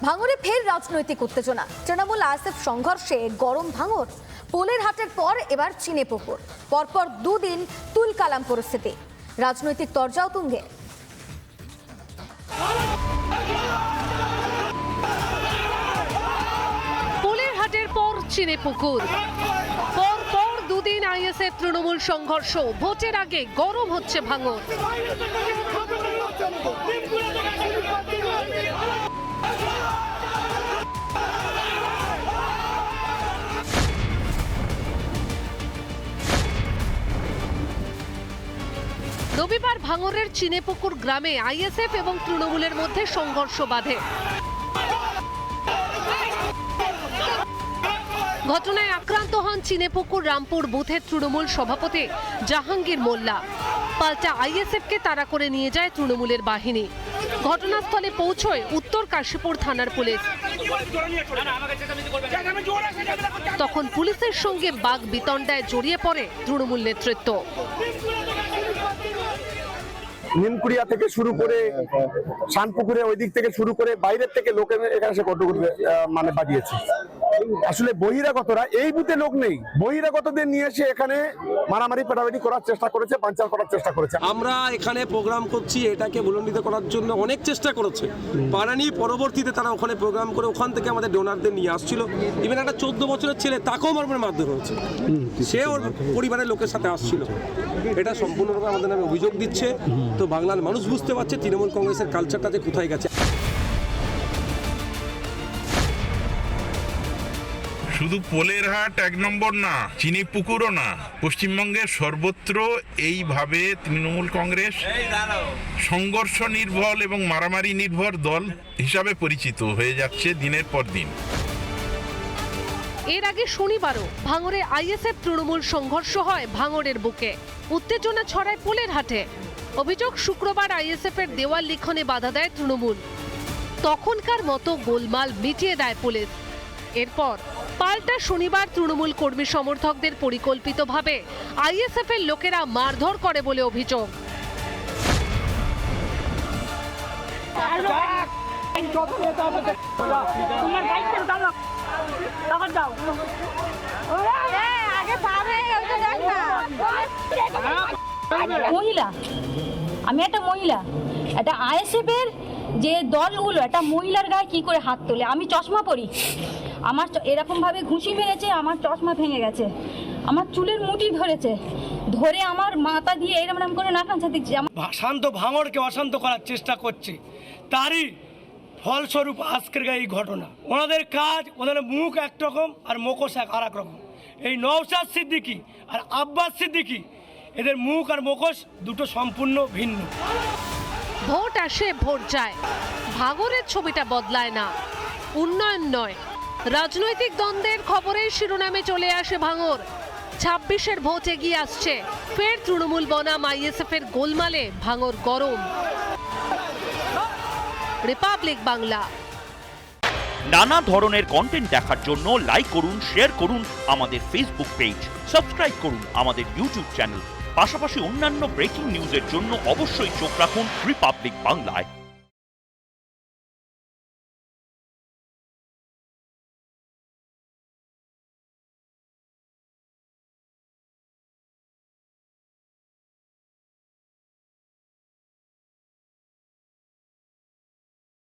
ভাঙড়ে ফের রাজনৈতিক উত্তেজনা। তৃণমূল আইএসএফ সংঘর্ষে গরম ভাঙড়। পোলের হাটের পর এবার চিনেপুকুর। পরপর দুদিন তুলকালাম পরিস্থিতি। রাজনৈতিক তরজাও তুঙ্গে। পোলের হাটের পর চিনেপুকুর। পরপর দুদিন আইএসএফ তৃণমূল সংঘর্ষ। ভোটের আগে গরম হচ্ছে ভাঙড়। রবিবার ভাঙড়ের চিনেপুকুর গ্রামে আইএসএফ এবং তৃণমূলের মধ্যে সংঘর্ষ বাধে। ঘটনায় আক্রান্ত হন চিনেপুকুর রামপুর বুথের তৃণমূল সভাপতি জাহাঙ্গীর মোল্লা। পাল্টা আইএসএফকে তাড়া করে নিয়ে যায় তৃণমূলের বাহিনী। ঘটনাস্থলে পৌঁছয় উত্তর কাশীপুর থানার পুলিশ। তখন পুলিশের সঙ্গে বাঘ বিতণ্ডায় জড়িয়ে পড়ে তৃণমূল নেতৃত্ব। নিমকুড়িয়া থেকে শুরু করে শানপুকুরে ওই দিক থেকে শুরু করে বাইরের থেকে লোকের এখানে এসে কত মানে বাজিয়েছে। আসলে বহিরাগতরা, এই বুথে লোক নেই, বহিরাগতদের নিয়ে এসে এখানে মারামারি পেটাপাটি করার চেষ্টা করেছে, পাঞ্চাল করার চেষ্টা করেছে। আমরা এখানে প্রোগ্রাম করছি, এটাকে বুলন্ডিত করার জন্য অনেক চেষ্টা করেছে, পারানি। পরবর্তীতে তারা ওখানে প্রোগ্রাম করে ওখান থেকে আমাদের ডোনারদের নিয়ে আসছিল। ইভেন একটা 14 বছরের ছেলে, তাকেও মারবার মারধর হয়েছে। সে ওর পরিবারের লোকের সাথে আসছিল। এটা সম্পূর্ণভাবে আমাদের নামে অভিযোগ দিচ্ছে। তো বাংলার মানুষ বুঝতে পারছে তৃণমূল কংগ্রেসের কালচারটা যে কোথায় গেছে। শুধু পোলের হাট 1 নম্বর না, চিনিপুকুরও না, পশ্চিমবঙ্গের সর্বত্র এইভাবে তৃণমূল কংগ্রেস সংঘর্ষ নির্ভর এবং মারামারি নির্ভর দল হিসাবে পরিচিত হয়ে যাচ্ছে দিনের পর দিন। এর আগে শনিবারও ভাঙড়ে আইএসএফ তৃণমূল সংঘর্ষ হয় ভাঙড়ের বুকে। উত্তেজনা ছড়ায় পোলের হাটে। অভিযোগ, শুক্রবার আইএসএফ এর দেওয়াল লিখনে বাধা দেয় তৃণমূল। তখনকার মতো গোলমাল মিটিয়ে দেয় পুলিশ। এরপর পাল্টা শনিবার তৃণমূল কর্মী সমর্থকদের পরিকল্পিতভাবে আইএসএফ এর লোকেরা মারধর করে বলে অভিযোগ। মহিলা, আমি একটা মহিলা, একটা আইএসএফ এর যে দলগুলো একটা মহিলার গায়ে কি করে হাত তোলে? আমি চশমা পরি, আমার এরকম ভাবে ঘুষি মেরেছে, আমার চশমা ভেঙে গেছে, আমার চুলের মুঠি ধরেছে, ধরে আমার মাথা দিয়ে এরকম করে নাকাঞ্ছা দিচ্ছে। শান্ত ভাঙড়কে অশান্ত করার চেষ্টা করছে, তারই ফলস্বরূপ আজকের এই ঘটনা। ওনাদের কাজ, ওদের মুখ একরকম আর মুখোশ আর এক রকম। এই নওশাদ সিদ্দিকী আর আব্বাস সিদ্দিকী, এদের মুখ আর মুখোশ দুটো সম্পূর্ণ ভিন্ন। ভোট আসে ভোট যায়, ভাঙড়ের ছবিটা বদলায় না। উন্নয়ন নয়, রাজনৈতিক দ্বন্দ্বের খবরের শিরোনামে চলে আসে ভাঙড়। 26-এর ভোট এগিয়ে আসছে, ফের তৃণমূল বনাম আইএসএফ এর গোলমালে ভাঙড় গরম। রিপাবলিক বাংলা। নানা ধরনের কন্টেন্ট দেখার জন্য লাইক করুন, শেয়ার করুন আমাদের ফেসবুক পেজ, সাবস্ক্রাইব করুন আমাদের ইউটিউব চ্যানেল। পাশাপাশি অন্যান্য ব্রেকিং নিউজের জন্য অবশ্যই চোখ রাখুন রিপাবলিক বাংলায়।